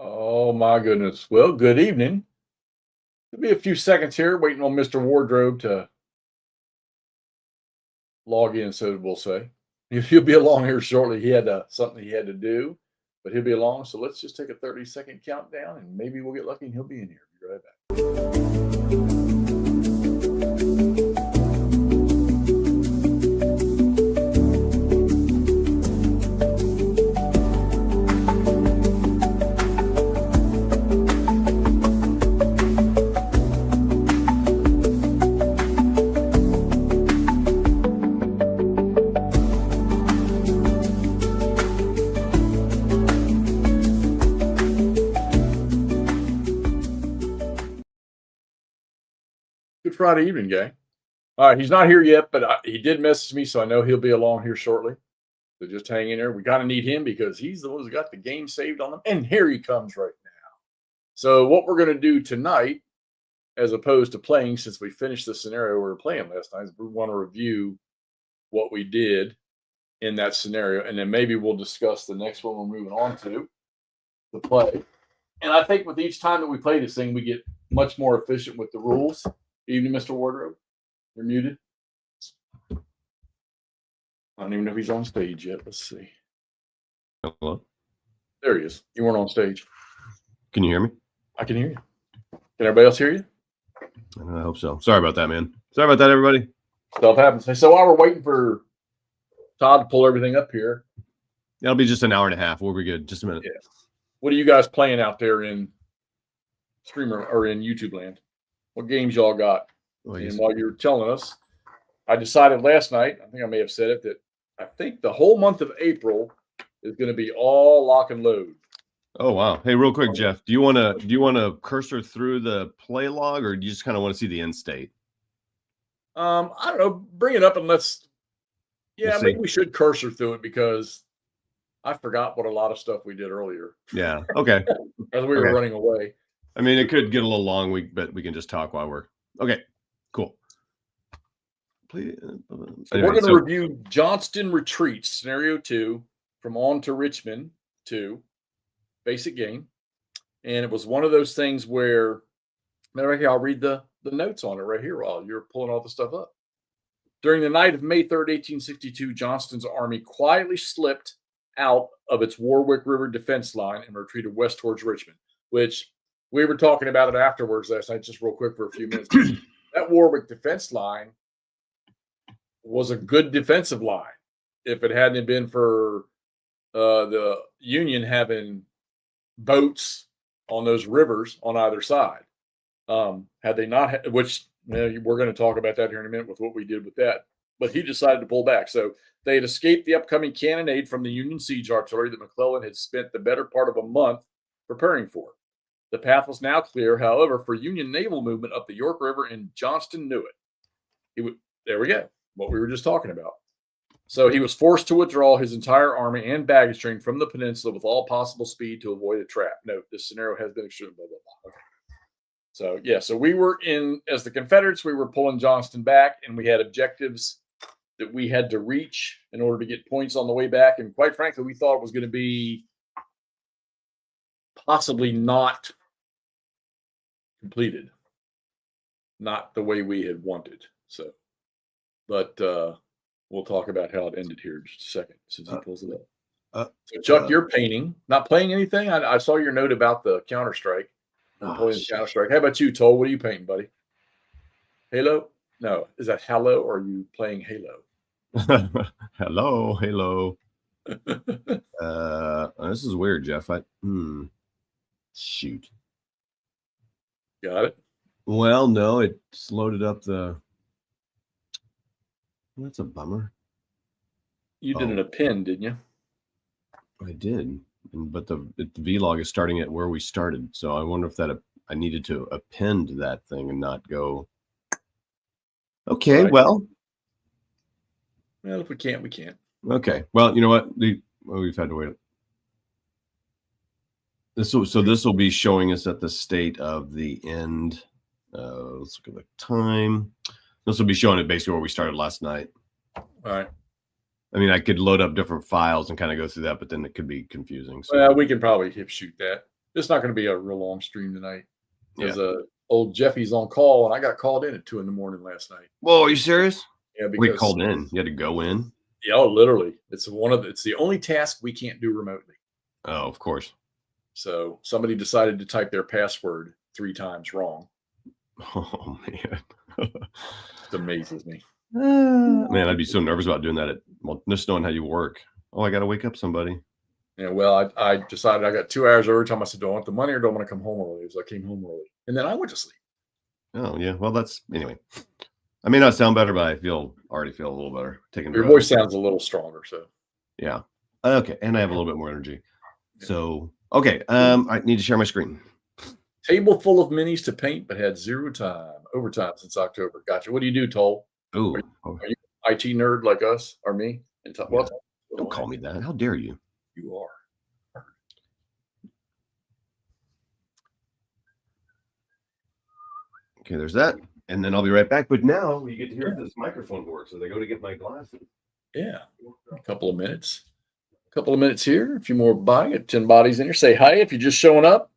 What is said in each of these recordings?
Oh my goodness. Well, good evening. There'll be a few seconds here waiting on Mr. Wardrobe to log in, so we'll say. He'll be along here shortly. He had something he had to do, but he'll be along. So let's just take a 30-second countdown and maybe we'll get lucky and he'll be in here. Be right back. Good Friday evening, gang. All right, he's not here yet, but he did message me, so I know he'll be along here shortly. So just hang in there. We kind of need him because he's the one who's got the game saved on him. And here he comes right now. So what we're going to do tonight, as opposed to playing, since we finished the scenario we were playing last night, is we want to review what we did in that scenario. And then maybe we'll discuss the next one we're moving on to, the play. And I think with each time that we play this thing, we get much more efficient with the rules. Evening, Mr. Wardrobe. You're muted. I don't even know if he's on stage yet. Let's see. Hello. There he is. You weren't on stage. Can you hear me? I can hear you. Can everybody else hear you? I hope so. Sorry about that, man. Sorry about that, everybody. Stuff happens. Hey, so while we're waiting for Todd to pull everything up here. That'll be just an hour and a half. We'll be good. Just a minute. Yeah. What are you guys playing out there in streamer or in YouTube land? What games y'all got? And while you're telling us, I decided last night, I think I may have said it, that I think the whole month of April is going to be all lock and load. Oh wow! Hey, real quick, Jeff, do you want to cursor through the play log, or do you just kind of want to see the end state? I don't know. Bring it up and let's. Yeah, maybe we should cursor through it because I forgot what a lot of stuff we did earlier. Yeah. Okay. As we were running away. I mean, it could get a little long, but we can just talk while we're okay. Cool. Please. So we're going to review Johnston Retreat Scenario 2 from On to Richmond 2 basic game, and it was one of those things where, matter of fact, I'll read the notes on it right here while you're pulling all the stuff up. During the night of May 3rd, 1862, Johnston's army quietly slipped out of its Warwick River defense line and retreated west towards Richmond, which we were talking about it afterwards last night, just real quick for a few minutes. That Warwick defense line was a good defensive line. If it hadn't been for the Union having boats on those rivers on either side, had they not, which we're going to talk about that here in a minute with what we did with that. But he decided to pull back. So they had escaped the upcoming cannonade from the Union siege artillery that McClellan had spent the better part of a month preparing for. The path was now clear, however, for Union naval movement up the York River, and Johnston knew it. There we go, what we were just talking about. So he was forced to withdraw his entire army and baggage train from the peninsula with all possible speed to avoid a trap. Note, this scenario has been extremely blah, blah, blah. Okay. So, yeah, so we were as the Confederates, we were pulling Johnston back, and we had objectives that we had to reach in order to get points on the way back. And quite frankly, we thought it was going to be possibly not completed, not the way we had wanted. So, but we'll talk about how it ended here in just a second since he pulls it up. So Chuck, you're painting, not playing anything. I saw your note about the Counter-Strike. Counter-Strike. How about you, Toll? What are you painting, buddy? Halo? No, is that Halo or are you playing Halo? Hello, Halo. This is weird, Jeff. Shoot. Got it? Well, no, it's loaded up the. That's a bummer. You did an append, didn't you? I did, but the vlog is starting at where we started. So I wonder if that I needed to append that thing and not go. Okay, right. Well, if we can't, we can't. Okay, well, you know what? We've had to wait. This will be showing us at the state of the end. Let's look at the time. This will be showing it basically where we started last night. All right. I mean, I could load up different files and kind of go through that, but then it could be confusing. So. Well, we can probably shoot that. It's not going to be a real long stream tonight because Yeah. old Jeffy's on call, and I got called in at 2 a.m. last night. Whoa, are you serious? Yeah, We because called in. You had to go in. yeah, literally, it's the only task we can't do remotely. Oh, of course. So somebody decided to type their password 3 times wrong. Oh man, It amazes me. Man, I'd be so nervous about doing that. Just knowing how you work. Oh, I got to wake up somebody. Yeah, well, I decided I got 2 hours overtime. I said, do I want the money or do I want to come home early? So I came home early, and then I went to sleep. Oh yeah, well that's anyway. I may not sound better, but I already feel a little better. Taking Your drugs. voice sounds a little stronger, so Yeah. Okay, and I have a little bit more energy. So okay, I need to share my screen. Table full of minis to paint, but had 0 overtime since October. Gotcha. What do you do, Toll? Oh, Are you an IT nerd like us or me? And yeah. Don't call me that. How dare you? You are. Okay, there's that. And then I'll be right back. But now we get to hear this microphone works as I go to get my glasses. Yeah. A couple of minutes. Here. A few more body. 10 bodies in here. Say hi if you're just showing up.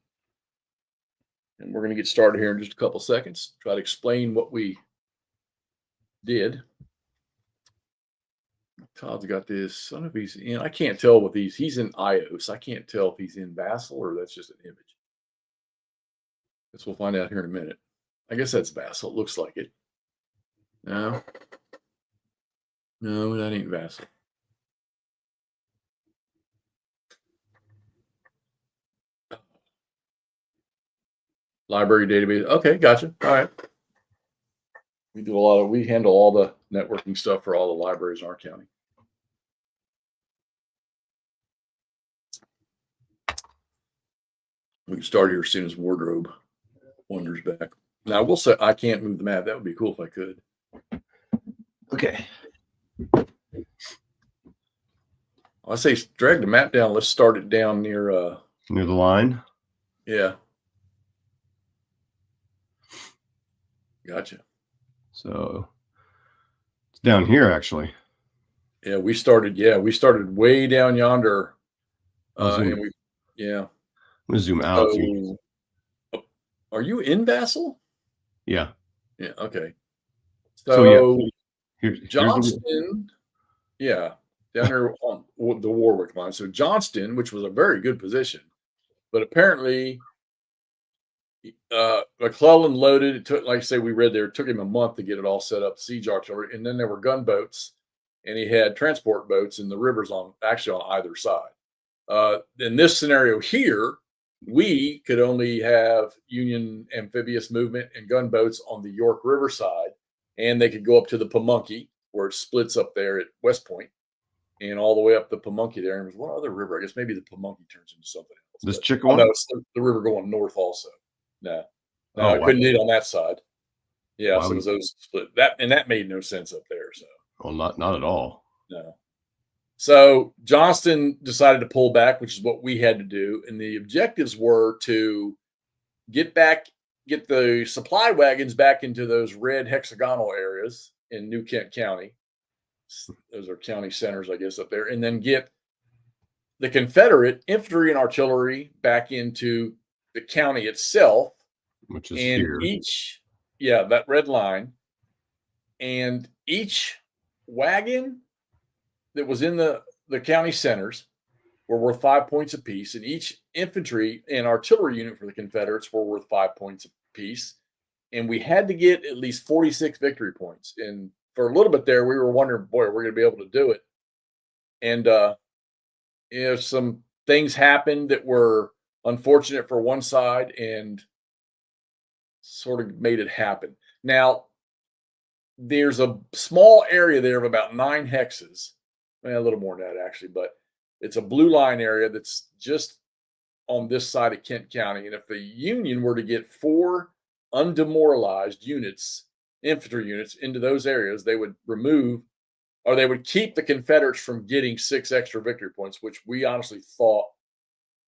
And we're going to get started here in just a couple seconds. Try to explain what we did. Todd's got this. I don't know if he's in. I can't tell with these. He's in iOS. I can't tell if he's in Vassal or that's just an image. Guess we'll find out here in a minute. I guess that's Vassal. It looks like it. No. No, that ain't Vassal. Library database. Okay, gotcha. All right. We handle all the networking stuff for all the libraries in our county. We can start here as soon as Wardrobe wanders back. Now, I will say I can't move the map. That would be cool if I could. Okay. I say drag the map down. Let's start it down near the line. Yeah. Gotcha. So it's down here actually. Yeah, we started way down yonder. And we yeah. I'm gonna zoom out. So, are you in Vassal? Yeah. Yeah, okay. So yeah. Here's Johnston, yeah, down there on the Warwick line. So Johnston, which was a very good position, but apparently McClellan loaded. It took, like I say, we read there, it took him a month to get it all set up, siege artillery, and then there were gunboats, and he had transport boats in the rivers on either side. In this scenario here, we could only have Union amphibious movement and gunboats on the York River side, and they could go up to the Pamunkey, where it splits up there at West Point, and all the way up the Pamunkey there. And there's one other river. I guess maybe the Pamunkey turns into something else. This Chickasaw? No, it's the river going north also. No, I couldn't do it on that side. Yeah, so it was those split. That made no sense up there. So well, not at all. No. So Johnston decided to pull back, which is what we had to do. And the objectives were to get the supply wagons back into those red hexagonal areas in New Kent County. Those are county centers, I guess, up there. And then get the Confederate infantry and artillery back into the county itself. Which is here. That red line. And each wagon that was in the county centers were worth 5 points apiece, and each infantry and artillery unit for the Confederates were worth 5 points apiece. And we had to get at least 46 victory points. And for a little bit there, we were wondering, boy, are we going to be able to do it? And some things happened that were unfortunate for one side and sort of made it happen. Now, there's a small area there of about 9 hexes. A little more than that, actually, but it's a blue line area that's just on this side of Kent County. And if the Union were to get 4 undemoralized units, infantry units, into those areas, they would keep the Confederates from getting 6 extra victory points, which we honestly thought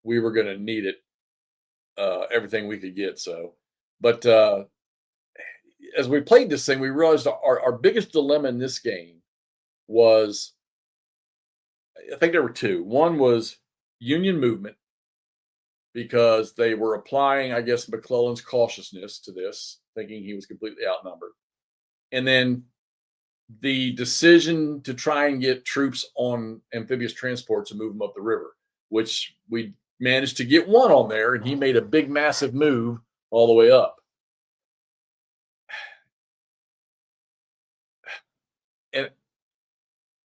we were going to need it, everything we could get. So, but as we played this thing, we realized our biggest dilemma in this game was, I think there were 2. One was Union movement, because they were applying, I guess, McClellan's cautiousness to this, thinking he was completely outnumbered. And then the decision to try and get troops on amphibious transport to move them up the river, which we managed to get one on there, and he made a big, massive move all the way up.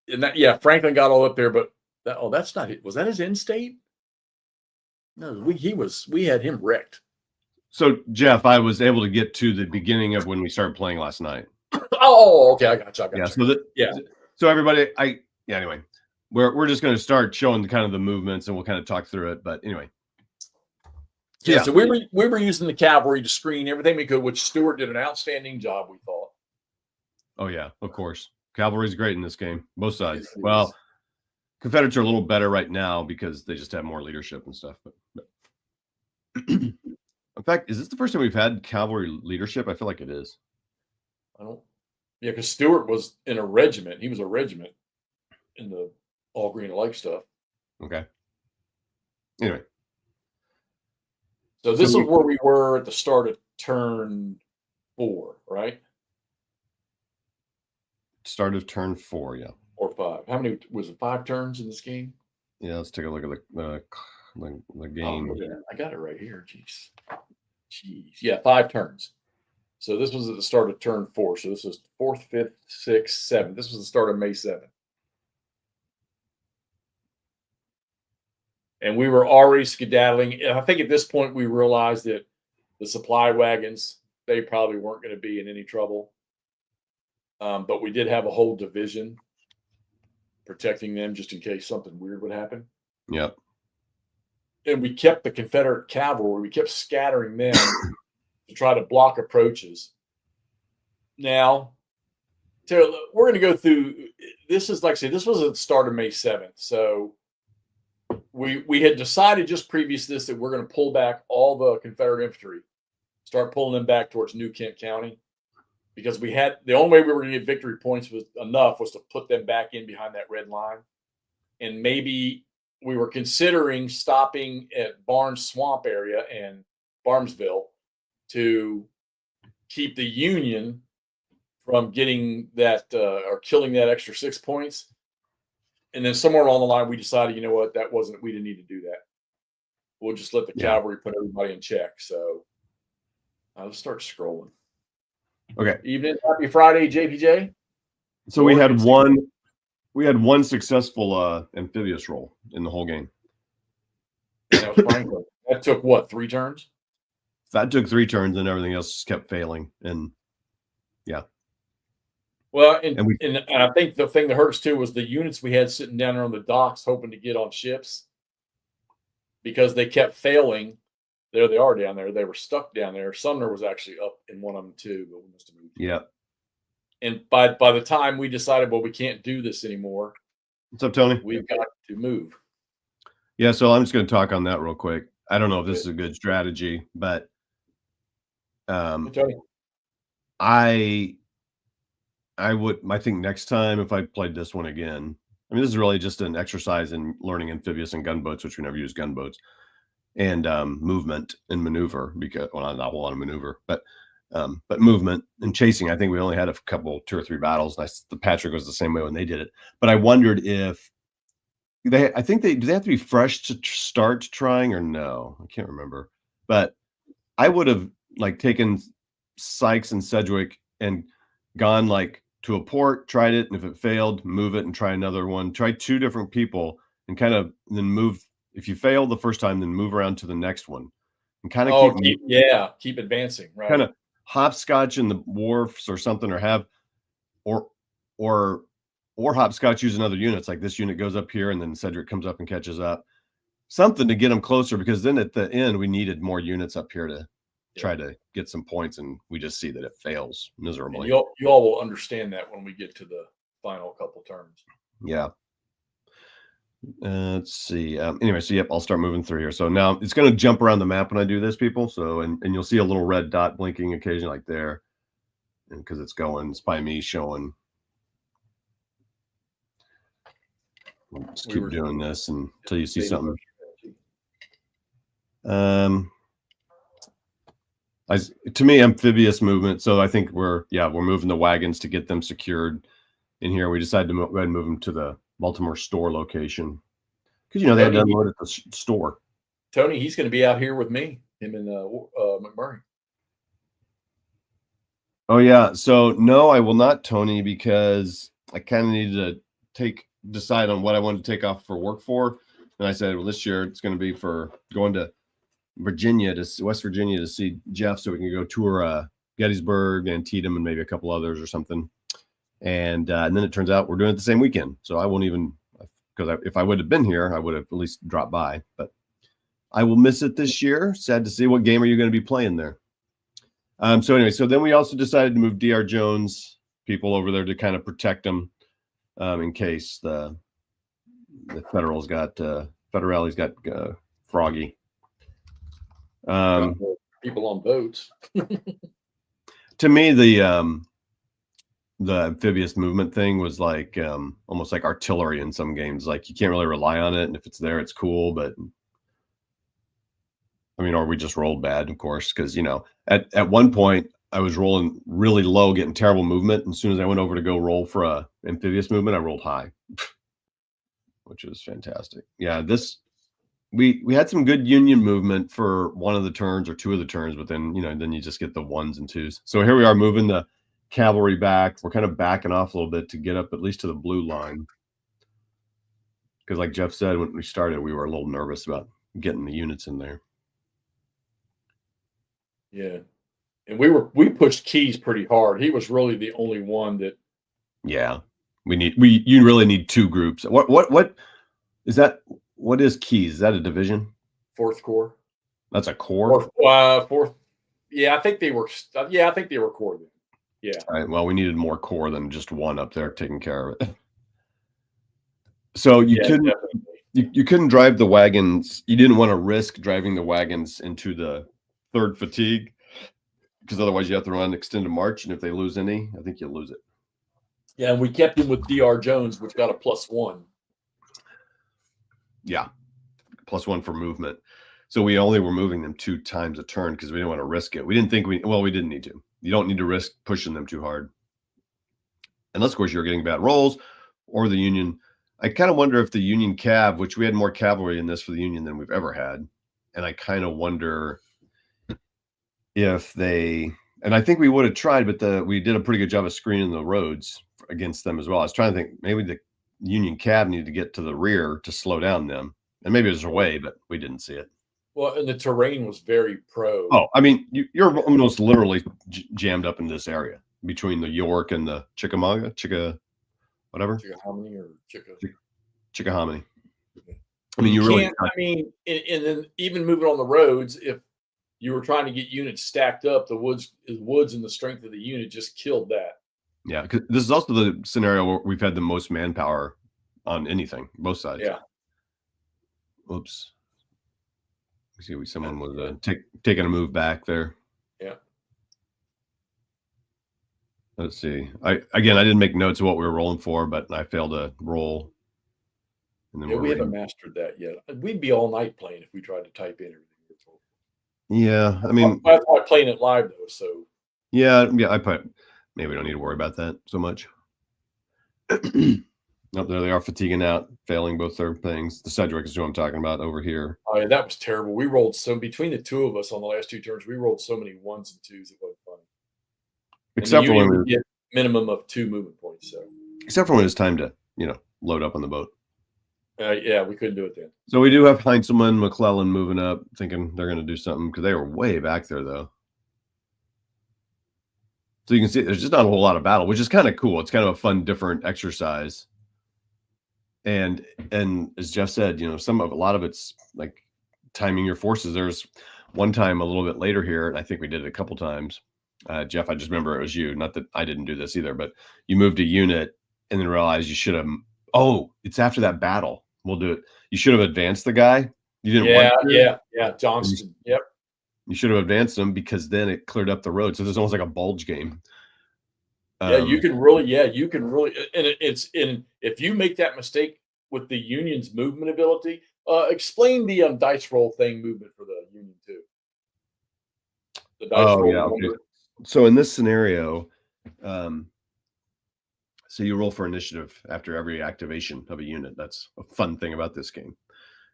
And that, yeah, Franklin got all up there, but that's not it. Was that his end state? No, we had him wrecked. So Jeff, I was able to get to the beginning of when we started playing last night. Oh, okay, I got you. So everybody, anyway, we're just going to start showing the kind of the movements, and we'll kind of talk through it. But anyway, so we were using the cavalry to screen everything we could, which Stewart did an outstanding job, we thought. Oh yeah, of course, cavalry's great in this game, both sides. Well, Confederates are a little better right now because they just have more leadership and stuff. But in fact, is this the first time we've had cavalry leadership? I feel like it is. Yeah, because Stewart was in a regiment. He was a regiment in the all green alike stuff. Okay. Anyway. So this is where we were at the start of turn 4, right? Start of turn 4, yeah. Or 5. How many was it? 5 turns in this game? Yeah, let's take a look at the game. Oh, I got it right here. Jeez. Yeah, 5 turns. So this was at the start of turn 4. So this was 4th, 5th, 6th, 7th. This was the start of May 7th. And we were already skedaddling. And I think at this point we realized that the supply wagons, they probably weren't going to be in any trouble. But we did have a whole division protecting them just in case something weird would happen. Yep. And we kept the Confederate cavalry, we kept scattering them to try to block approaches. Now, we're going to go through, this is like I say, this was at the start of May 7th. So we had decided just previous to this that we're going to pull back all the Confederate infantry, start pulling them back towards New Kent County, because we had the only way we were going to get victory points was to put them back in behind that red line. And maybe we were considering stopping at Barnes Swamp area and Barnesville to keep the Union from getting that or killing that extra 6 points. And then somewhere along the line, we decided, you know what, we didn't need to do that. We'll just let the cavalry put everybody in check. So let's start scrolling. Okay. Evening, happy Friday, JPJ. So we had one successful amphibious roll in the whole game. And that was Franklin. That took what, 3 turns? That took 3 turns, and everything else just kept failing. And yeah. Well, and I think the thing that hurt us too was the units we had sitting down there on the docks hoping to get on ships, because they kept failing. There they are down there. They were stuck down there. Sumner was actually up in one of them too, but we must have moved. Yeah. And by the time we decided, well, we can't do this anymore. What's up, Tony? We've got to move. Yeah, so I'm just going to talk on that real quick. I don't know if this is a good strategy, but I think next time if I played this one again, I mean, this is really just an exercise in learning amphibious and gunboats, which we never use gunboats, and movement and maneuver, because not a lot of maneuver, but movement and chasing. I think we only had a couple, 2 or 3 battles. And the Patrick was the same way when they did it. But I wondered if do they have to be fresh to start trying or no? I can't remember. But I would have taken Sykes and Sedgwick and gone to a port, tried it, and if it failed, move it and try another one. Try 2 different people and kind of then move. If you fail the first time, then move around to the next one and kind of keep advancing, right? Kind of hopscotch in the wharfs or something, or have or hopscotch use another units, like this unit goes up here and then Cedric comes up and catches up. Something to get them closer, because then at the end we needed more units up here to try to get some points, and we just see that it fails miserably. And you all will understand that when we get to the final couple turns. Yeah. Let's see. Anyway, so yep, I'll start moving through here. So now it's going to jump around the map when I do this, people. So and you'll see a little red dot blinking occasionally, like there, and because it's by me showing. We'll just keep doing this until you see something. To me, amphibious movement. So I think we're moving the wagons to get them secured in here. We decided to go ahead and move them to the Baltimore store location because they had to unload at the store. Tony, he's going to be out here with me, him and McMurray. Oh yeah. So no, I will not, Tony, because I kind of needed to decide on what I wanted to take off for work for, and I said, well, this year it's going to be for going to West Virginia to see Jeff, so we can go tour Gettysburg, Antietam, and maybe a couple others or something. And then it turns out we're doing it the same weekend, so I won't even, because if I would have been here, I would have at least dropped by. But I will miss it this year. Sad to see. What game are you going to be playing there? So anyway, so then we also decided to move DR Jones people over there to kind of protect them in case the Federali's got froggy. People on boats. To me, the amphibious movement thing was like almost like artillery in some games. Like you can't really rely on it, and if it's there, it's cool. But I mean, or we just rolled bad, of course, because at one point I was rolling really low, getting terrible movement. And as soon as I went over to go roll for a amphibious movement, I rolled high, which was fantastic. Yeah, we had some good Union movement for one of the turns or two of the turns, but then then you just get the ones and twos. So here we are moving the cavalry back. We're kind of backing off a little bit to get up at least to the blue line, because like Jeff said, when we started, we were a little nervous about getting the units in there. Yeah, and we pushed Keys pretty hard. He was really the only one that. Yeah, you really need two groups. What is that? What is Keys? Is that a division? 4th Corps. That's a corps. Fourth. Yeah, I think they were. Yeah, I think they were corps then. Yeah. All right. Well, we needed more corps than just one up there taking care of it. So you couldn't drive the wagons. You didn't want to risk driving the wagons into the 3rd fatigue, because otherwise you have to run an extended march, and if they lose any, I think you'll lose it. Yeah, and we kept him with DR Jones, which got a +1. Yeah, +1 for movement. So we only were moving them 2 times a turn because we didn't want to risk it. We didn't think we didn't need to. You don't need to risk pushing them too hard, unless of course you're getting bad rolls, or the Union. I kind of wonder if the Union Cav, which we had more cavalry in this for the Union than we've ever had, and I kind of wonder if they, and I think we would have tried, but we did a pretty good job of screening the roads against them as well. I was trying to think maybe the Union Cav needed to get to the rear to slow down them, and maybe there's a way, but we didn't see it. Well, and the terrain was very pro. Oh, I mean, you're almost literally jammed up in this area between the York and the Chickamauga, Chickahominy or Chickahominy. Okay. I mean, and then even moving on the roads, if you were trying to get units stacked up, the woods and the strength of the unit just killed that. Yeah, because this is also the scenario where we've had the most manpower on anything, both sides. Yeah. Oops. See, someone was taking a move back there. Yeah. Let's see. I didn't make notes of what we were rolling for, but I failed to roll. And then we haven't mastered that yet. We'd be all night playing if we tried to type in everything. Yeah, I mean, that's why playing it live though. So yeah. Maybe we don't need to worry about that so much. Nope, there they are, fatiguing out, failing both their things. The Sedgwick is who I'm talking about over here. Oh yeah, that was terrible. We rolled between the two of us on the last 2 turns. We rolled so many 1s and 2s. It wasn't funny. Except for when we get minimum of 2 movement points. So except for when it's time to load up on the boat. Yeah, we couldn't do it then. So we do have Heinzelman, McClellan moving up, thinking they're going to do something because they were way back there though. So you can see there's just not a whole lot of battle, which is kind of cool. It's kind of a fun, different exercise. And as Jeff said, a lot of it's like timing your forces. There's one time a little bit later here, and I think we did it a couple times. Jeff, I just remember it was you. Not that I didn't do this either, but you moved a unit and then realized you should have. Oh, it's after that battle. We'll do it. You should have advanced the guy. You didn't. Yeah. Johnston. Yep. You should have advanced him because then it cleared up the road. So there's almost like a bulge game. You can really, and if you make that mistake with the Union's movement ability, Explain the dice roll thing movement for the Union too. The dice roll. Yeah. Okay. So in this scenario, so you roll for initiative after every activation of a unit. That's a fun thing about this game.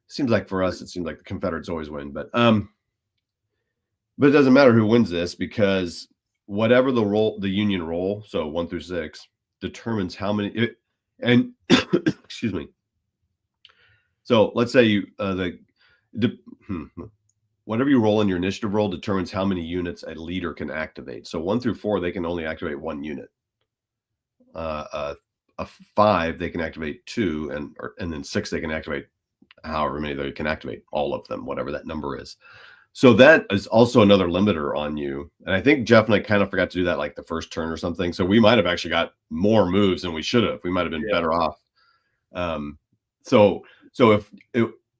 Seems like for us, it seems like the Confederates always win, but it doesn't matter who wins this, because whatever the Union roll, so 1 through 6, determines how many. Excuse me. So let's say you whatever you roll in your initiative roll determines how many units a leader can activate. So 1 through 4, they can only activate 1 unit. A 5, they can activate 2, and then 6, they can activate however many they can activate, all of them, whatever that number is. So that is also another limiter on you. And I think Jeff and I kind of forgot to do that like the first turn or something. So we might have actually got more moves than we should have. We might have been better off. So if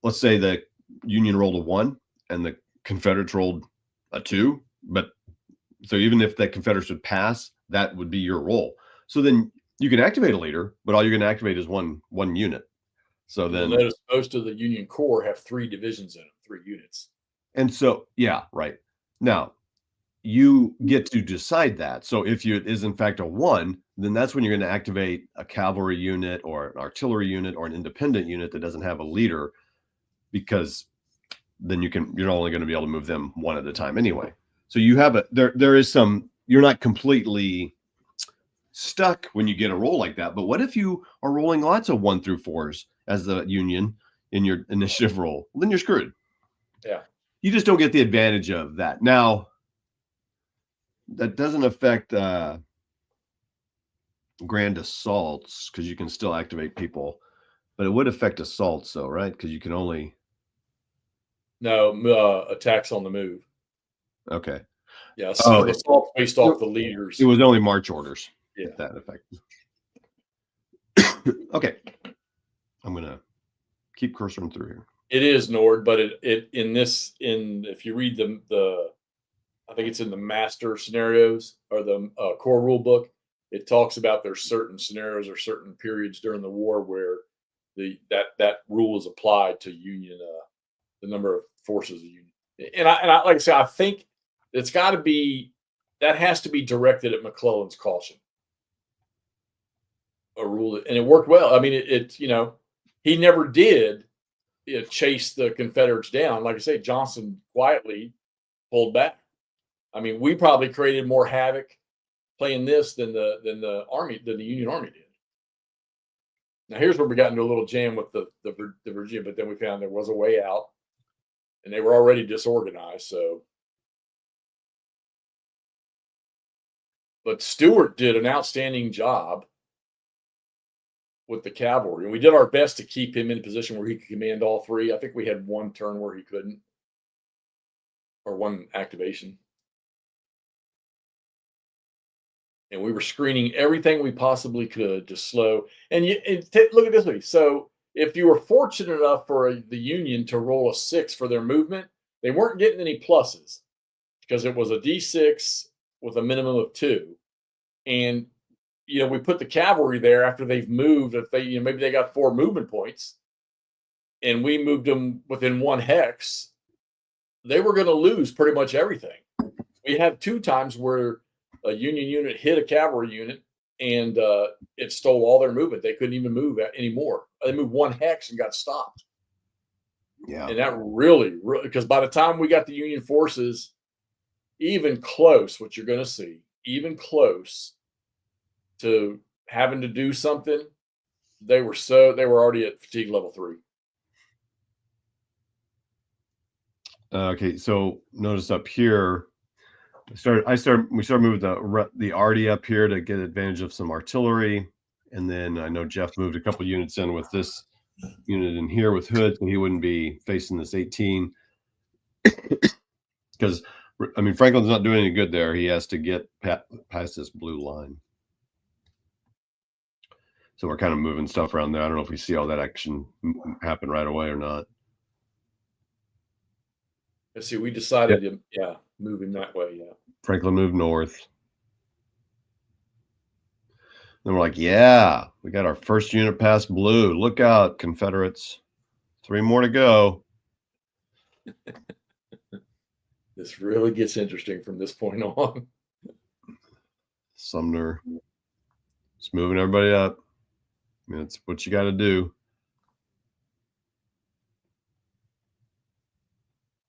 let's say the Union rolled a 1 and the Confederates rolled a 2, but so even if the Confederates would pass, that would be your roll. So then you can activate a leader, but all you're going to activate is one unit. So then notice most of the Union Corps have 3 divisions in them, 3 units. And so, yeah, right. Now you get to decide that. So if it is in fact a 1, then that's when you're going to activate a cavalry unit or an artillery unit or an independent unit that doesn't have a leader, because then you're only going to be able to move them 1 at a time anyway. So you have there is some, you're not completely stuck when you get a roll like that. But what if you are rolling lots of 1 through 4s as the Union in your initiative roll? Well, then you're screwed. Yeah. You just don't get the advantage of that. Now, that doesn't affect grand assaults, because you can still activate people, but it would affect assaults though, right? Because you can only attacks on the move. Okay. Yeah. So the assault based off the leaders. It was only march orders. Yeah. That effect. Okay. I'm gonna keep cursoring through here. It is Nord, but if you read the I think it's in the master scenarios or the core rule book, it talks about there's certain scenarios or certain periods during the war where that rule is applied to Union, the number of forces of Union. And I like I say, I think it's got to be, that has to be directed at McClellan's caution. A rule, and it worked well. I mean, he never did chase the Confederates down. Like I say, Johnston quietly pulled back. I mean, we probably created more havoc playing this than the Union Army did. Now, here's where we got into a little jam with the Virginia, but then we found there was a way out, and they were already disorganized. So, but Stewart did an outstanding job with the cavalry, and we did our best to keep him in a position where he could command all 3. I think we had 1 turn where he couldn't, or 1 activation. And we were screening everything we possibly could to slow. And look at this way. So if you were fortunate enough for the Union to roll a 6 for their movement, they weren't getting any pluses because it was a D6 with a minimum of 2. And, we put the cavalry there after they've moved. If they, maybe they got 4 movement points and we moved them within 1 hex, they were going to lose pretty much everything. We had 2 times where a Union unit hit a cavalry unit and it stole all their movement. They couldn't even move anymore. They moved 1 hex and got stopped. Yeah. And that really, because by the time we got the Union forces even close, what you're going to see, even close to having to do something, they were already at fatigue level 3. Okay, so notice up here, we started moving the arty up here to get advantage of some artillery, and then I know Jeff moved a couple units in with this unit in here with Hood, so he wouldn't be facing this 18. Because I mean, Franklin's not doing any good there. He has to get past this blue line. So we're kind of moving stuff around there. I don't know if we see all that action happen right away or not. Let's see. We decided to, move him that way. Yeah. Franklin moved north. Then we're like, yeah, we got our first unit past blue. Look out, Confederates. 3 more to go. This really gets interesting from this point on. Sumner. It's moving everybody up. I mean, it's what you got to do.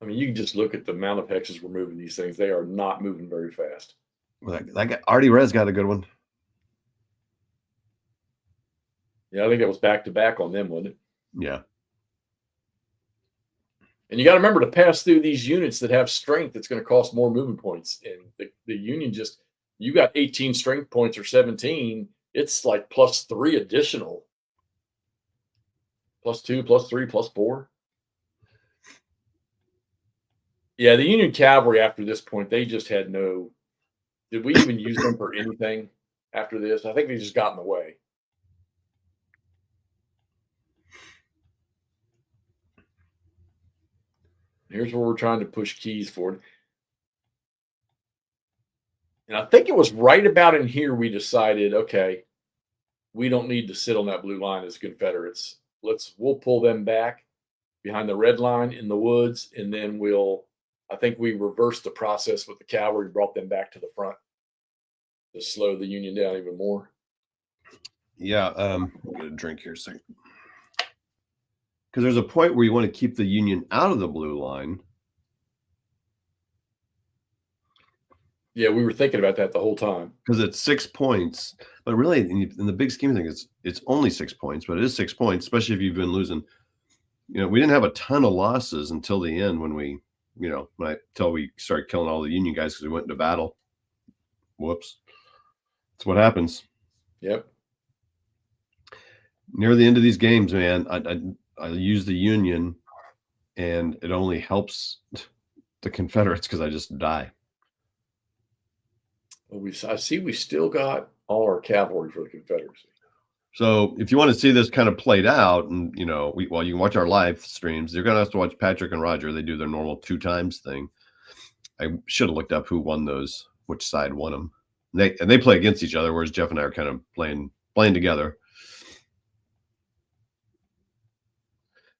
I mean, you can just look at the amount of hexes we're moving these things. They are not moving very fast. Well, that guy, Artie Rez got a good one. Yeah, I think that was back to back on them, wasn't it? Yeah. And you got to remember to pass through these units that have strength, it's going to cost more movement points. And the Union just, you got 18 strength points or 17, it's like +3 additional. +2, +3, +4. Yeah, the Union Cavalry after this point, they just had no. Did we even use them for anything after this? I think they just got in the way. Here's where we're trying to push keys forward. And I think it was right about in here we decided, okay, we don't need to sit on that blue line as Confederates. We'll pull them back behind the red line in the woods, and then I think we reversed the process with the cavalry, brought them back to the front to slow the Union down even more. Yeah, I'm gonna drink here a second. Because there's a point where you want to keep the Union out of the blue line. Yeah, we were thinking about that the whole time. Because it's 6 points, but really, in the big scheme of things, it's only 6 points, but it is 6 points, especially if you've been losing. You know, we didn't have a ton of losses until the end when until we started killing all the Union guys because we went into battle. Whoops. That's what happens. Yep. Near the end of these games, man, I use the Union, and it only helps the Confederates because I just die. Well, I see we still got all our cavalry for the Confederacy. So if you want to see this kind of played out, and you can watch our live streams. You're gonna have to watch Patrick and Roger. They do their normal 2 times thing. I should have looked up who won those, which side won them. They play against each other, whereas Jeff and I are kind of playing together.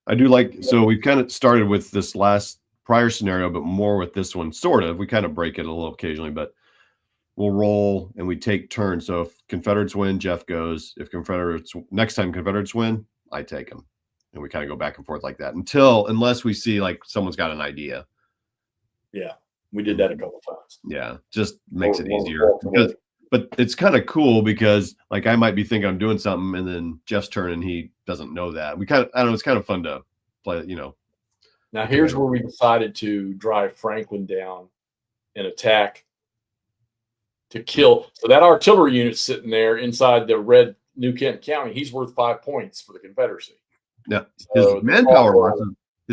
I do like, so we've kind of started with this prior scenario, but more with this one, sort of. We kind of break it a little occasionally, but we'll roll and we take turns. So if Confederates win, Jeff goes. If next time Confederates win, I take them. And we kind of go back and forth like that unless we see like someone's got an idea. Yeah, we did that a couple of times. Yeah, just makes it easier. But it's kind of cool because like I might be thinking I'm doing something and then Jeff's turn and he doesn't know that. I don't know, it's kind of fun to play, Now here's where we decided to drive Franklin down and attack to kill. So that artillery unit sitting there inside the red New Kent County, he's worth 5 points for the Confederacy. Yeah. So his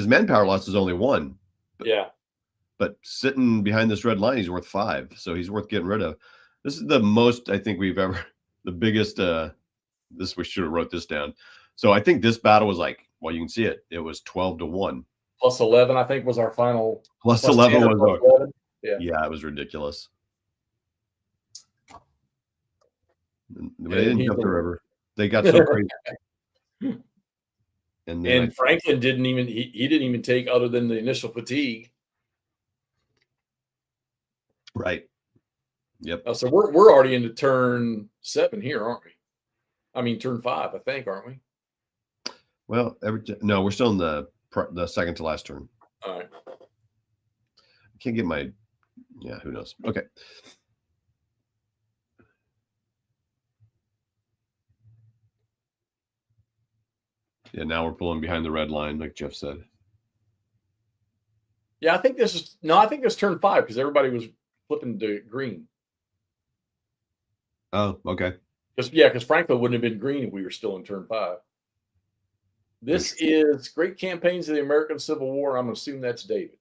manpower loss is only 1. But sitting behind this red line, he's worth 5. So he's worth getting rid of. This is the most I think we've ever, the biggest, we should have wrote this down. So I think this battle was like, well, you can see it. It was 12-1. +11, I think, was our final. +11 was 11. Yeah, it was ridiculous. They didn't jump the river. They got so crazy. And Franklin didn't even take other than the initial fatigue. Right. Yep. So we're already into turn 7 here, aren't we? I mean, turn 5, I think, aren't we? Well, no, we're still in the second to last turn. All right. I can't get who knows? Okay. Yeah, now we're pulling behind the red line, like Jeff said. Yeah, I think this is turn 5 because everybody was flipping to green. Oh, okay. Because Franklin wouldn't have been green if we were still in turn 5. This is Great Campaigns of the American Civil War. I'm going to assume that's David.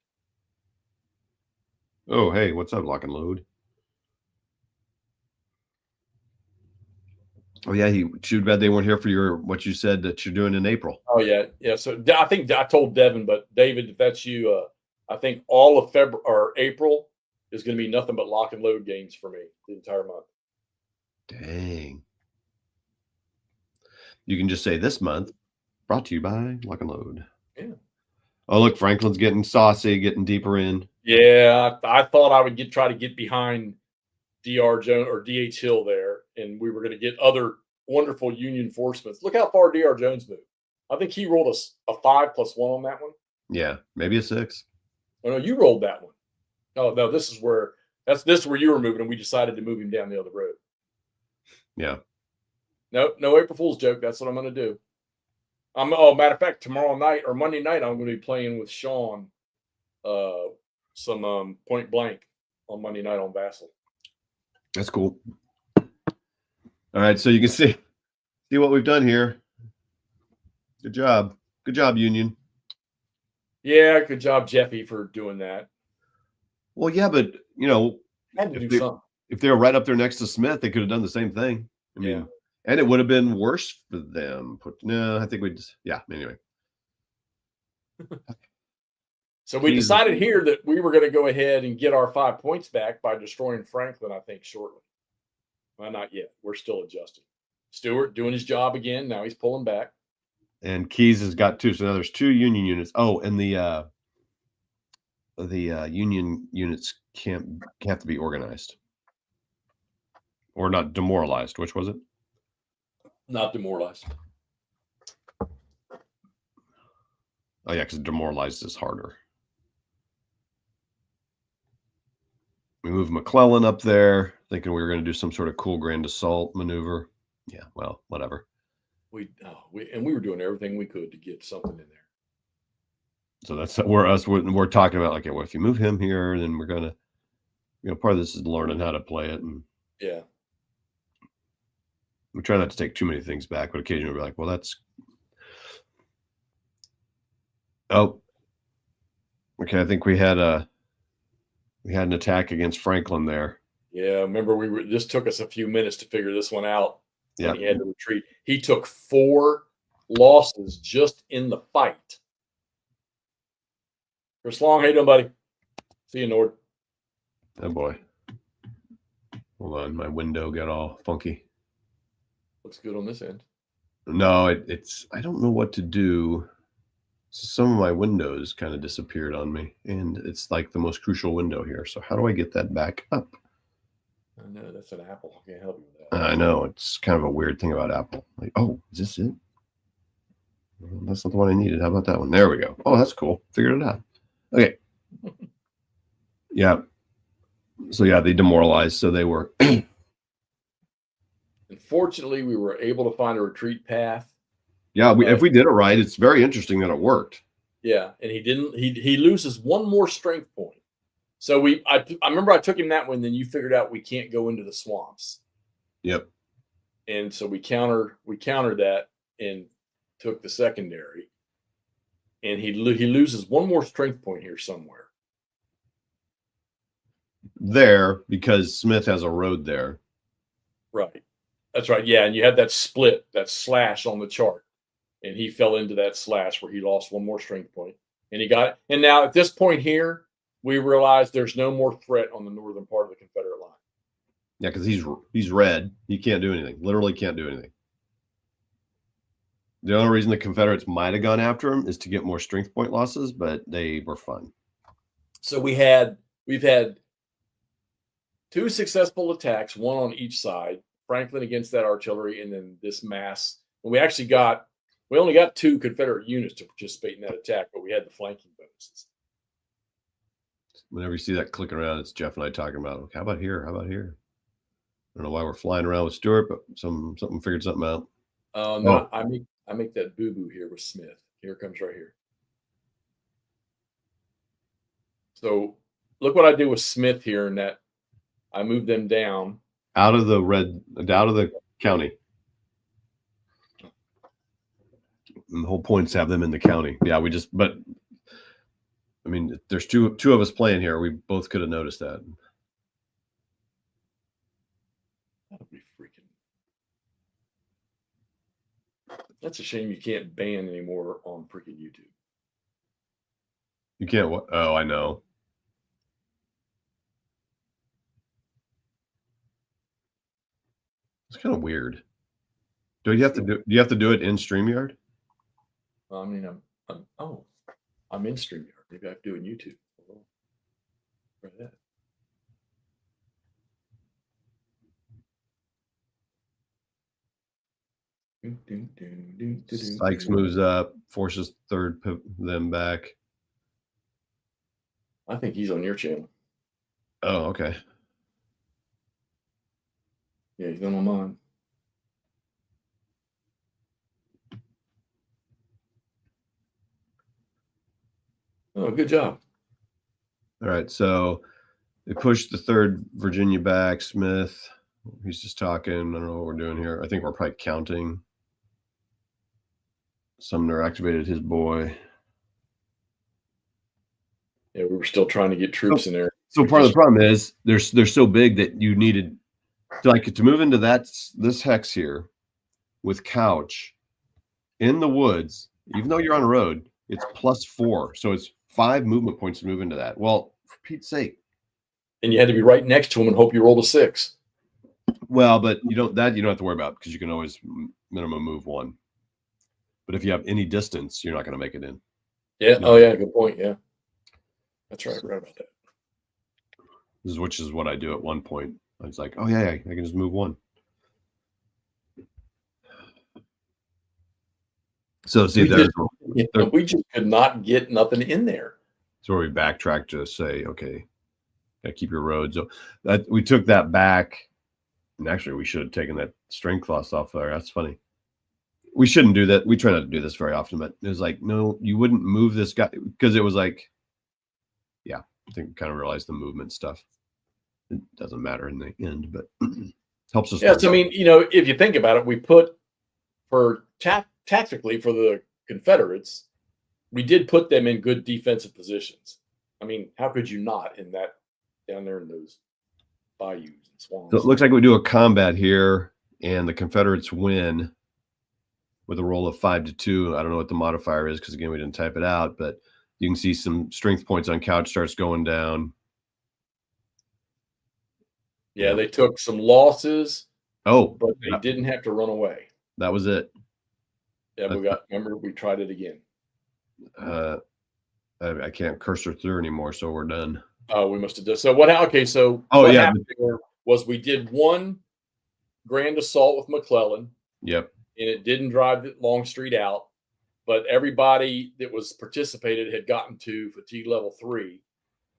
Oh, hey, what's up, Lock and Load? Oh, yeah, too bad they weren't here for what you said that you're doing in April. Oh, yeah. So I think I told Devin, but David, if that's you, I think all of February or April is going to be nothing but lock and load games for me the entire month. Dang. You can just say this month brought to you by Lock and Load. Yeah. Oh, look, Franklin's getting saucy, getting deeper in. Yeah, I thought I would try to get behind Dr. Jones or DH Hill there, and we were going to get other wonderful Union forcemen. Look how far Dr. Jones moved. I think he rolled a 5+1 on that one. Yeah, maybe a 6. Oh no, you rolled that one. Oh no, this is where you were moving, and we decided to move him down the other road. Yeah. No April Fool's joke. That's what I'm going to do. Matter of fact, tomorrow night or Monday night, I'm going to be playing with Sean, some point blank on Monday night on Vassal. That's cool. All right, so you can see what we've done here. Good job, Union. Yeah, good job, Jeffy, for doing that. Well, yeah, but had to do something. If they were right up there next to Smith, they could have done the same thing. I mean, and it would have been worse for them. No, I think we just anyway. So we decided here that we were going to go ahead and get our 5 points back by destroying Franklin, I think, shortly. Well, not yet. We're still adjusting. Stewart doing his job again. Now he's pulling back. And Keys has got 2. So now there's 2 Union units. Oh, and the Union units can't have to be organized. Or not demoralized. Which was it? Not demoralized. Oh, yeah, because demoralized is harder. We moved McClellan up there, thinking we were going to do some sort of cool grand assault maneuver. Yeah, well, whatever. We were doing everything we could to get something in there. So that's where we're talking about. Like, well, if you move him here, then we're gonna, part of this is learning how to play it, and yeah, we try not to take too many things back, but occasionally we're like, well, that's okay. I think we had an attack against Franklin there. Yeah, remember this took us a few minutes to figure this one out. Yeah, he had to retreat. He took 4 losses just in the fight. Chris Long, how you doing, buddy? See you, Nord. Oh boy. Hold on, my window got all funky. Looks good on this end. No, it's I don't know what to do. Some of my windows kind of disappeared on me, and it's like the most crucial window here. So how do I get that back up? I know that's an Apple. I can't help you with that. I know it's kind of a weird thing about Apple. Like, oh, is this it? Well, that's not the one I needed. How about that one? There we go. Oh, that's cool. Figured it out. Okay. Yeah. So yeah, they demoralized. So they were. Unfortunately, we were able to find a retreat path. Yeah, if we did it right, it's very interesting that it worked. Yeah, and he didn't. He loses 1 more strength point. So I remember I took him that one. Then you figured out we can't go into the swamps. Yep. And so we countered that and took the secondary. And he loses 1 more strength point here somewhere. There, because Smith has a road there. Right. That's right. Yeah, and you had that split, that slash on the chart. And he fell into that slash where he lost 1 more strength point. And he got it. And now at this point here, we realize there's no more threat on the northern part of the Confederate line. Yeah, because he's red. He can't do anything. Literally can't do anything. The only reason the Confederates might have gone after him is to get more strength point losses, but they were fun. So we've had 2 successful attacks, 1 on each side. Franklin against that artillery, and then this mass. And we only got 2 Confederate units to participate in that attack, but we had the flanking bonuses. Whenever you see that clicking around, it's Jeff and I talking about, okay, how about here? How about here? I don't know why we're flying around with Stewart, but something figured something out. No, I make that boo-boo here with Smith. Here it comes right here. So look what I do with Smith here, in that I move them down. Out of the county. And the whole point is to have them in the county. Yeah, but I mean, there's two of us playing here. We both could have noticed that. That'll be freaking. That's a shame you can't ban anymore on freaking YouTube. You can't what? Oh, I know. It's kind of weird. Do you have to do it in StreamYard? I mean, Oh, I'm in StreamYard. Maybe I have to do it on YouTube. Try that. Sykes moves up, forces third them back. I think he's on your channel. Oh, okay. Yeah, he's not on mine. Oh, good job. All right, so they pushed the third Virginia back. Smith, he's just talking. I don't know what we're doing here. I think we're probably counting. Sumner activated his boy. Yeah, we were still trying to get troops in there. So part of the problem is they're so big that you needed to move into this hex here with Couch in the woods. Even though you're on a road, it's +4, so it's 5 movement points to move into that. Well, for Pete's sake. And you had to be right next to him and hope you rolled a 6. Well, but you don't have to worry about because you can always minimum move 1. But if you have any distance, you're not going to make it in. Yeah. No. Oh, yeah. Good point. Yeah. That's right. I forgot about that. Which is what I do at one point. I was like, oh, yeah, I can just move 1. So, see, we just could not get nothing in there. So we backtrack to say, okay, gotta keep your road. So that we took that back. And actually, we should have taken that strength loss off there. That's funny. We shouldn't do that. We try not to do this very often, but it was like, no, you wouldn't move this guy because it was like, yeah, I think we kind of realized the movement stuff. It doesn't matter in the end, but helps us. Yes, I mean, if you think about it, we put for tactically for the Confederates, we did put them in good defensive positions. I mean, how could you not in that down there in those bayous and swamps? So it looks like we do a combat here, and the Confederates win with a roll of 5-2. I don't know what the modifier is because again we didn't type it out, but you can see some strength points on Couch starts going down. Yeah, they took some losses. Oh, but they didn't have to run away. That was it. Yeah, remember we tried it again. I can't cursor through anymore, so we're done. Oh, we must have done. So what happened there was we did one grand assault with McClellan. Yep. And it didn't drive the Longstreet out, but everybody that was participated had gotten to fatigue level 3.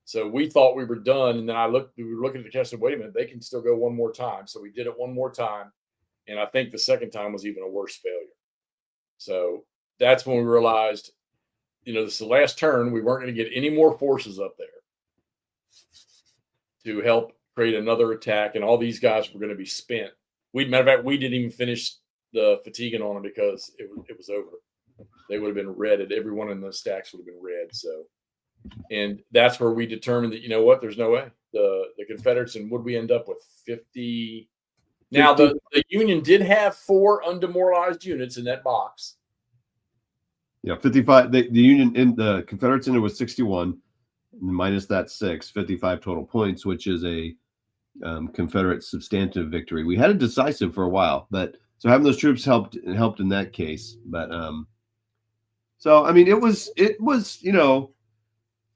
So we thought we were done, and then we were looking at the cache and said, wait a minute, they can still go one more time. So we did it one more time, and I think the second time was even a worse failure. So that's when we realized, this is the last turn. We weren't going to get any more forces up there to help create another attack, and all these guys were going to be spent. Matter of fact, we didn't even finish the fatiguing on them because it was over. They would have been red. Everyone in the stacks would have been red. So. And that's where we determined that, there's no way. The Confederates, and would we end up with 50? Now, the Union did have 4 undemoralized units in that box. Yeah, 55. The Union in the Confederates ended with 61, minus that 6, 55 total points, which is a Confederate substantive victory. We had a decisive for a while, but so having those troops helped in that case. But so I mean, it was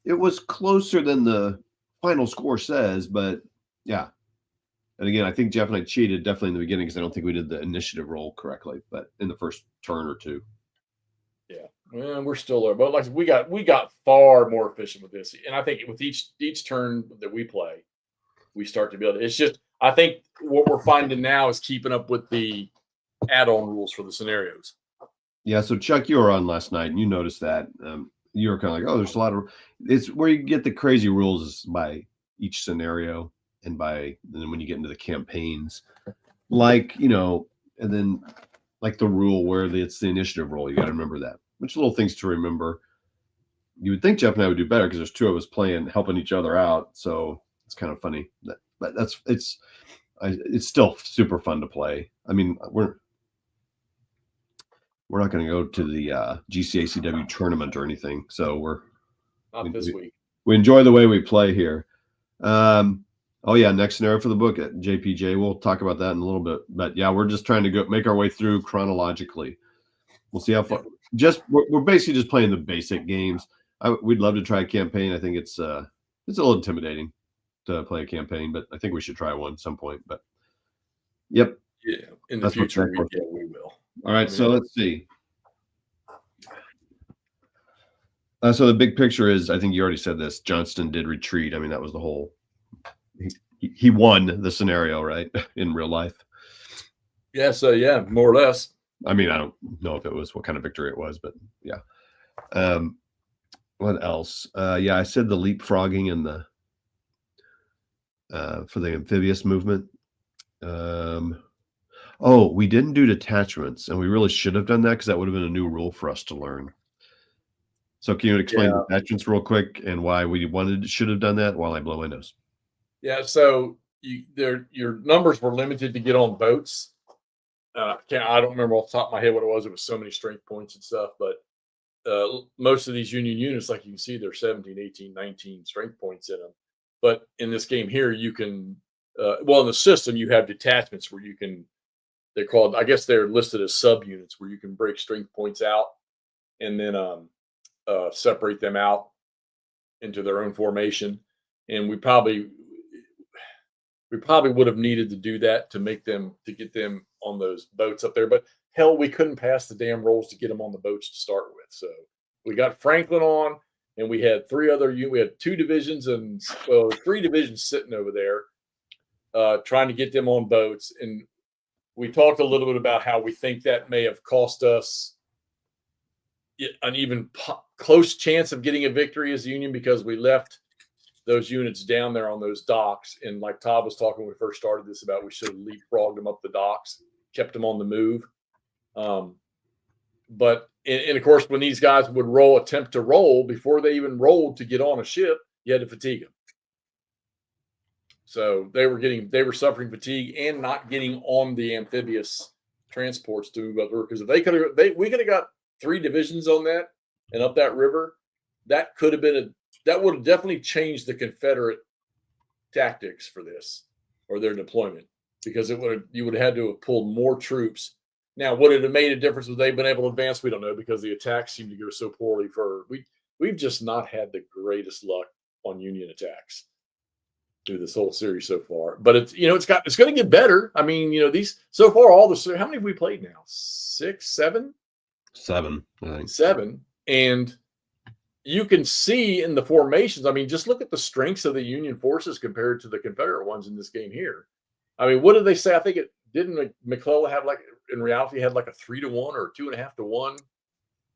it was closer than the final score says, but yeah. And again, I think Jeff and I cheated definitely in the beginning because I don't think we did the initiative roll correctly, but in the first turn or two. Yeah, well, we're still there, but like we got far more efficient with this, and I think with each turn that we play, we start to build. It's just I think what we're finding now is keeping up with the add-on rules for the scenarios. Yeah. So Chuck, you were on last night, and you noticed that. You were kind of like, oh, there's a lot of. It's where you get the crazy rules is by each scenario, and then when you get into the campaigns, like and then like the rule where it's the initiative roll, you got to remember that. Which little things to remember. You would think Jeff and I would do better because there's 2 of us playing, helping each other out. So it's kind of funny. But it's still super fun to play. I mean, we're not going to go to the GCACW tournament or anything. So we're not this week. We enjoy the way we play here. Oh yeah, next scenario for the book at JPJ. We'll talk about that in a little bit. But yeah, we're just trying to make our way through chronologically. We'll see how far. we're basically just playing the basic games. We'd love to try a campaign. I think it's a little intimidating to play a campaign, but I think we should try one at some point. But yep, yeah, in the future, we will. All right, so let's see. So the big picture is, I think you already said this, Johnston did retreat. I mean, that was the whole, he won the scenario, right, in real life. Yeah, so yeah, more or less. I mean, I don't know if it was what kind of victory it was, but yeah. What else? Yeah, I said the leapfrogging and the for the amphibious movement. Oh, we didn't do detachments, and we really should have done that because that would have been a new rule for us to learn. So can you explain detachments real quick and why we should have done that while I blow windows? Yeah, so your numbers were limited to get on boats. I don't remember off the top of my head what it was. It was so many strength points and stuff, but most of these Union units, like you can see, they're 17, 18, 19 strength points in them. But in this game here, you can, in the system, you have detachments where you can, they're called, I guess they're listed as subunits, where you can break strength points out and then separate them out into their own formation. And we probably would have needed to do that to get them on those boats up there. But hell, we couldn't pass the damn rolls to get them on the boats to start with. So we got Franklin on, and we had we had 2 divisions and 3 divisions sitting over there trying to get them on boats. And we talked a little bit about how we think that may have cost us an even close chance of getting a victory as a Union because we left those units down there on those docks. And like Todd was talking when we first started this about, we should have leapfrogged them up the docks, kept them on the move. But of course, when these guys would attempt to roll before they even rolled to get on a ship, you had to fatigue them. So they were suffering fatigue and not getting on the amphibious transports to move up the river. Because if we could have got 3 divisions on that and up that river, that would have definitely changed the Confederate tactics for this or their deployment, because you would have had to have pulled more troops. Now, would it have made a difference if they'd been able to advance? We don't know, because the attacks seem to go so poorly. We've just not had the greatest luck on Union attacks through this whole series so far. But it's going to get better. I mean, these so far how many have we played now? 6, 7? 7, I think. 7, and you can see in the formations. I mean, just look at the strengths of the Union forces compared to the Confederate ones in this game here. I mean, what did they say? I think McClellan have in reality had like a 3-1 or 2.5-1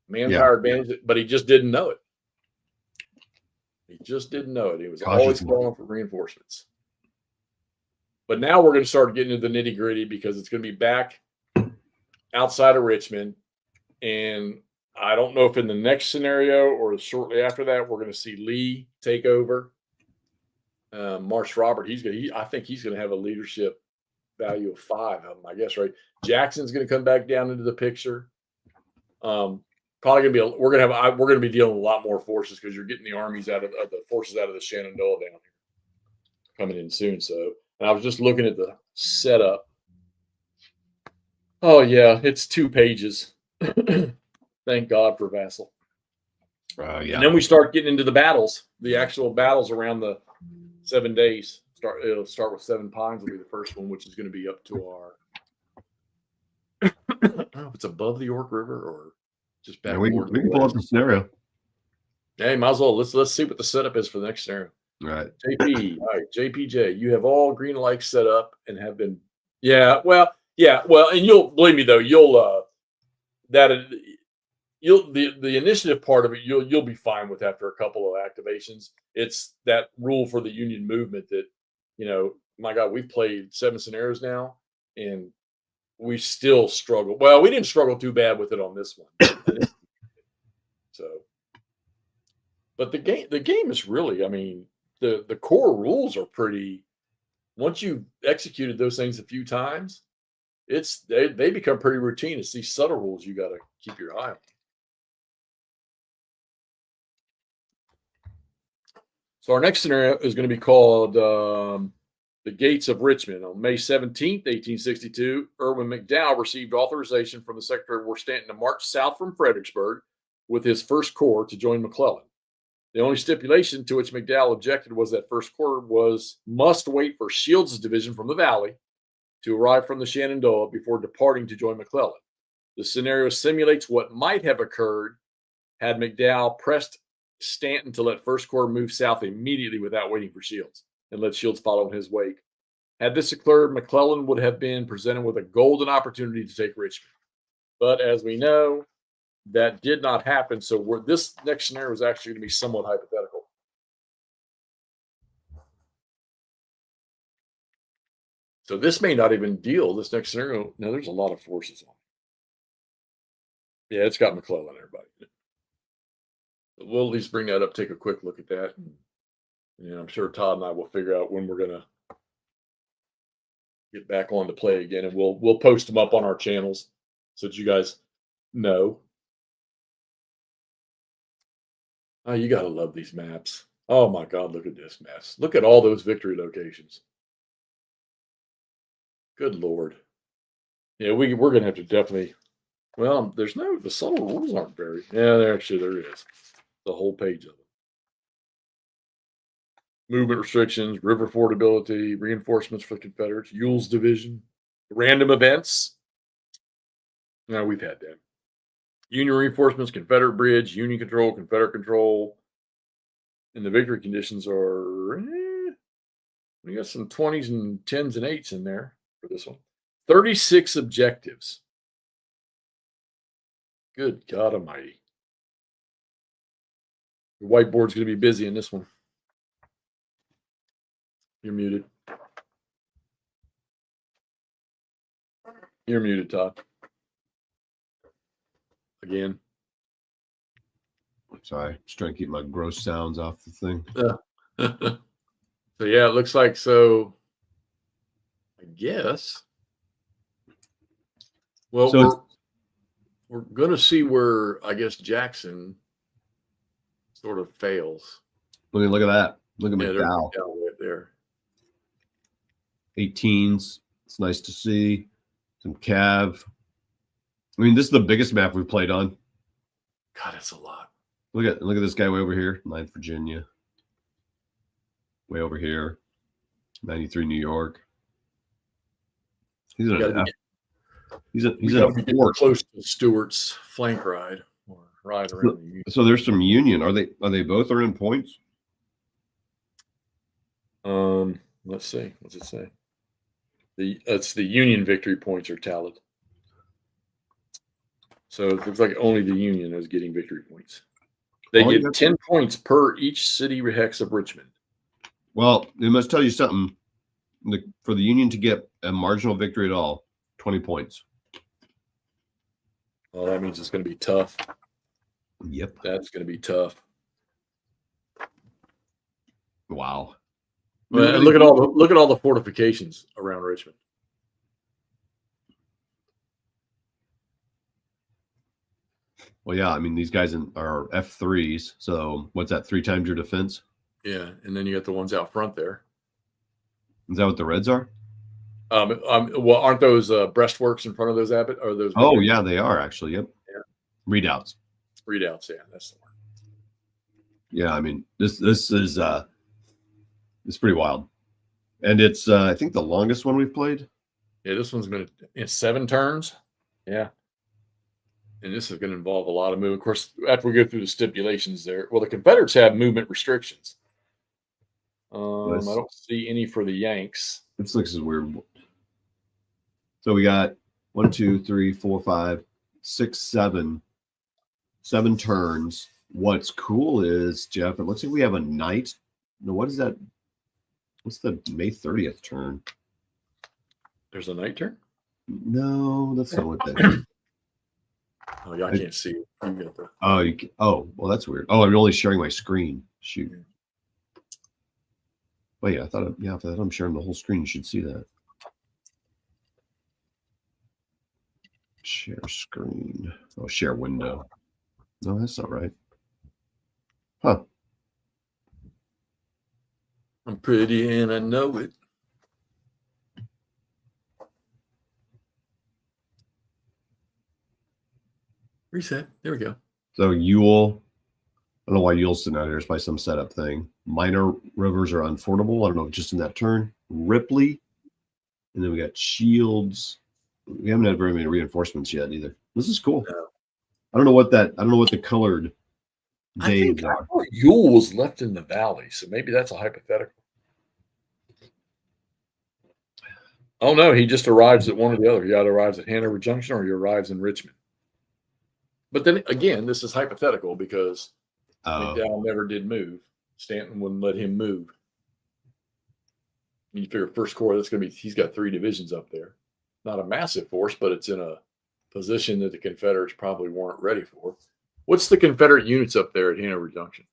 manpower advantage, but he just didn't know it. He just didn't know it. He was always calling for reinforcements. But now we're going to start getting into the nitty gritty, because it's going to be back outside of Richmond. And I don't know if in the next scenario or shortly after that, we're going to see Lee take over. Marsh Robert, I think he's going to have a leadership value of 5 of them, I guess, right? Jackson's going to come back down into the picture. Probably going to be we're going to be dealing with a lot more forces, because you're getting the armies out of the forces out of the Shenandoah down here coming in soon. So, and I was just looking at the setup. Oh yeah, it's 2 pages. Thank God for Vassal. Yeah. And then we start getting into the battles, the actual battles around the 7 days. It'll start with 7 Pines will be the first one, which is going to be up to our. I don't know if it's above the York River or just back. We can pull up the scenario. Hey, might as well. Let's see what the setup is for the next scenario. All right. JP, all right, JPJ, you have all green lights set up and have been. Yeah, well, and you'll believe me though. The initiative part of it you'll be fine with after a couple of activations. It's that rule for the Union movement that, my God, we've played 7 scenarios now and we still struggle. Well, we didn't struggle too bad with it on this one. So, but the game is really, I mean, the core rules are pretty. Once you've executed those things a few times, they become pretty routine. It's these subtle rules you got to keep your eye on. So our next scenario is going to be called the gates of Richmond. On May 17th, 1862, Irwin McDowell received authorization from the Secretary of War Stanton to march south from Fredericksburg with his First Corps to join McClellan. The only stipulation to which McDowell objected was that First Corps must wait for Shields' division from the Valley to arrive from the Shenandoah before departing to join McClellan. The scenario simulates what might have occurred had McDowell pressed Stanton to let First Corps move south immediately without waiting for Shields and let Shields follow in his wake. Had this occurred, McClellan would have been presented with a golden opportunity to take Richmond. But as we know, that did not happen. So this next scenario is actually going to be somewhat hypothetical. So this may not even deal, this next scenario. Now, there's a lot of forces on it. Yeah, it's got McClellan, everybody. We'll at least bring that up, take a quick look at that. And I'm sure Todd and I will figure out when we're going to get back on to play again. And we'll post them up on our channels so that you guys know. Oh, you got to love these maps. Oh, my God, look at this mess. Look at all those victory locations. Good Lord. Yeah, we're going to have to definitely, well, the subtle rules aren't buried. Yeah, there is. The whole page of them. Movement restrictions, river fordability, reinforcements for the Confederates, Ewell's division, random events. No, we've had that. Union reinforcements, Confederate bridge, Union control, Confederate control. And the victory conditions are, we got some 20s and 10s and 8s in there for this one. 36 objectives. Good God Almighty. The whiteboard's going to be busy in this one. You're muted. You're muted, Todd. Again. Sorry, just trying to keep my gross sounds off the thing. So yeah, it looks like so. I guess. Well, so we're going to see where I guess Jackson sort of fails. Look at that. Look at McDowell. Right there. 18s. It's nice to see. Some Cav. I mean, this is the biggest map we've played on. God, it's a lot. Look at this guy way over here. 9th Virginia. Way over here. 93 New York. He's close to Stewart's flank ride or ride around the Union. So there's some Union. Are they both in points? Let's see. What's it say? It's the Union victory points are tallied. So it looks like only the Union is getting victory points. They get 10 points per each city hex of Richmond. Well, it must tell you something. For the Union to get a marginal victory at all, 20 points. Well, that means it's going to be tough. Yep. That's going to be tough. Wow. Well, look at all the fortifications around Richmond. Well, yeah, I mean, these guys are F3s. So what's that? 3 times your defense? Yeah, and then you got the ones out front there. Is that what the Reds are? Well, aren't those breastworks in front of those Abbott? Or those? Oh, yeah, they are actually. Yep. Yeah. Readouts. Yeah, that's the one. Yeah, I mean, this is it's pretty wild, and it's I think the longest one we've played. Yeah, this one's been 7 turns. Yeah. And this is going to involve a lot of movement. Of course, after we go through the stipulations there, well, the Confederates have movement restrictions. I don't see any for the Yanks. This looks as weird. So we got 1, 2, 3, 4, 5, 6, 7 turns. What's cool is, Jeff, it looks like we have a night. No, what is that? What's the May 30th turn? There's a night turn? No, that's not what that is. Oh, yeah, I can't see it. You got the... well, that's weird. Oh, I'm only sharing my screen. Shoot. Well, yeah, I thought I'm sharing the whole screen. You should see that. Share screen. Oh, share window. No, that's not right. Huh. I'm pretty and I know it. Reset. There we go. So Yule, I don't know why Yule's sitting out here. It's by some setup thing. Minor rivers are unfordable. I don't know if just in that turn. Ripley. And then we got Shields. We haven't had very many reinforcements yet either. This is cool. No. I don't know what the colored days I are. thought Yule was left in the valley, so maybe that's a hypothetical. Oh no, he just arrives at one or the other. He either arrives at Hanover Junction or he arrives in Richmond. But then again, this is hypothetical because McDowell never did move. Stanton wouldn't let him move. You figure First Corps, that's going to be, he's got 3 divisions up there. Not a massive force, but it's in a position that the Confederates probably weren't ready for. What's the Confederate units up there at Hanover Junction?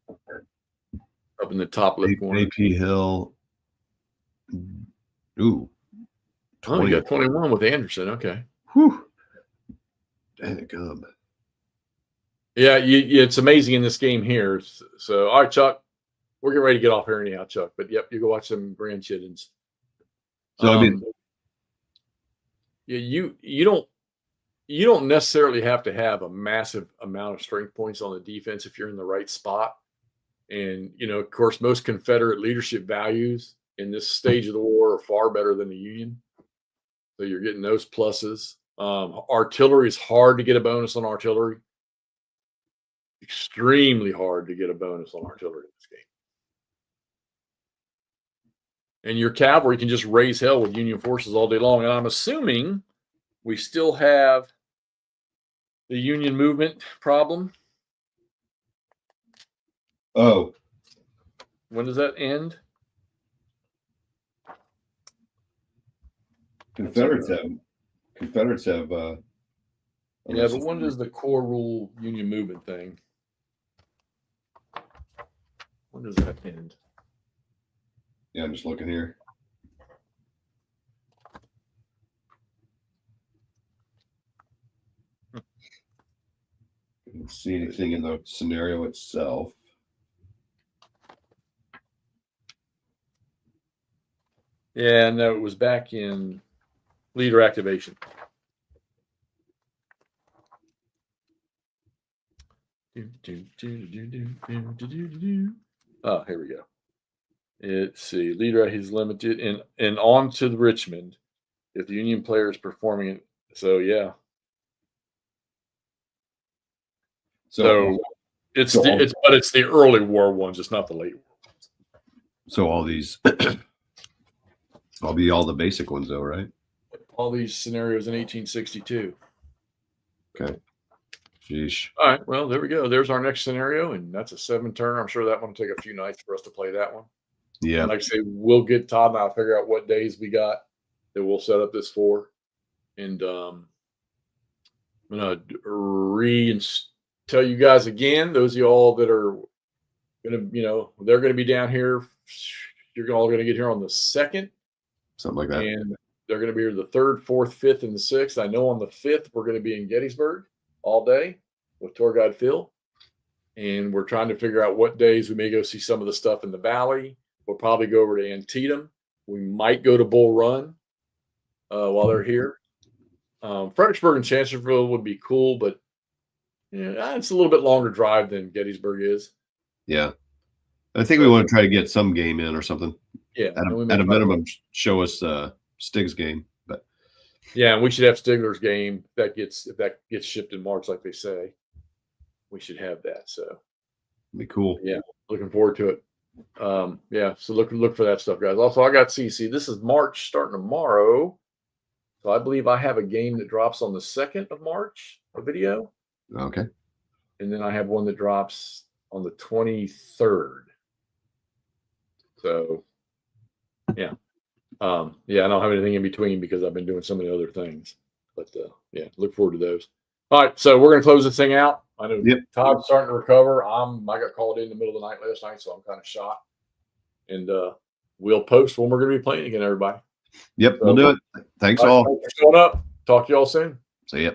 Up in the top left corner. AP Hill. Ooh. 20. Oh, you got 21 with Anderson. Okay. Whew. Dadgum. Yeah, it's amazing in this game here. So, all right, Chuck, we're getting ready to get off here anyhow, Chuck. But yep, you go watch some Grand Chittens. So I mean, yeah, you don't necessarily have to have a massive amount of strength points on the defense if you're in the right spot. And of course, most Confederate leadership values in this stage of the war are far better than the Union. So you're getting those pluses. Artillery is hard to get a bonus on artillery. Extremely hard to get a bonus on artillery in this game. And your cavalry can just raise hell with Union forces all day long. And I'm assuming we still have the Union movement problem. Oh. When does that end? Confederates have yeah, but when does the core rule Union movement thing? When does that end? Yeah, I'm just looking here. I don't see anything in the scenario itself. Yeah, no, it was back in leader activation. Oh, here we go. Let's see. Leader, he's limited and on to the Richmond if the Union player is performing it. So yeah. So it's the early war ones, it's not the late war ones. So all these I'll be all the basic ones though, right? All these scenarios in 1862. Okay. Sheesh. All right. Well, there we go. There's our next scenario, and that's a 7-turn. I'm sure that one will take a few nights for us to play that one. Yeah. And like I say, we'll get Todd and I'll figure out what days we got that we'll set up this for. And I'm going to tell you guys again, those of y'all that are going to, they're going to be down here. You're all going to get here on the 2nd. Something like that. And they're going to be here the 3rd, 4th, 5th, and the 6th. I know on the 5th, we're going to be in Gettysburg all day with tour guide Phil. And we're trying to figure out what days we may go see some of the stuff in the valley. We'll probably go over to Antietam. We might go to Bull Run while they're here. Fredericksburg and Chancellorsville would be cool, but it's a little bit longer drive than Gettysburg is. Yeah. I think we want to try to get some game in or something. Yeah. At a minimum, show us Stig's game. But yeah, and we should have Stigler's game if that gets shipped in March, like they say. We should have that. So it'd be cool. Yeah, looking forward to it. So look for that stuff, guys. Also, I got CC. This is March starting tomorrow. So I believe I have a game that drops on the 2nd of March, a video. Okay. And then I have one that drops on the 23rd. So yeah. I don't have anything in between because I've been doing so many other things. But look forward to those. All right, so we're gonna close this thing out. I know Todd's starting to recover. I got called in the middle of the night last night, so I'm kind of shot. And we'll post when we're gonna be playing again, everybody. Yep, we'll do it. Thanks all. Thanks for showing up. Talk to y'all soon. See ya.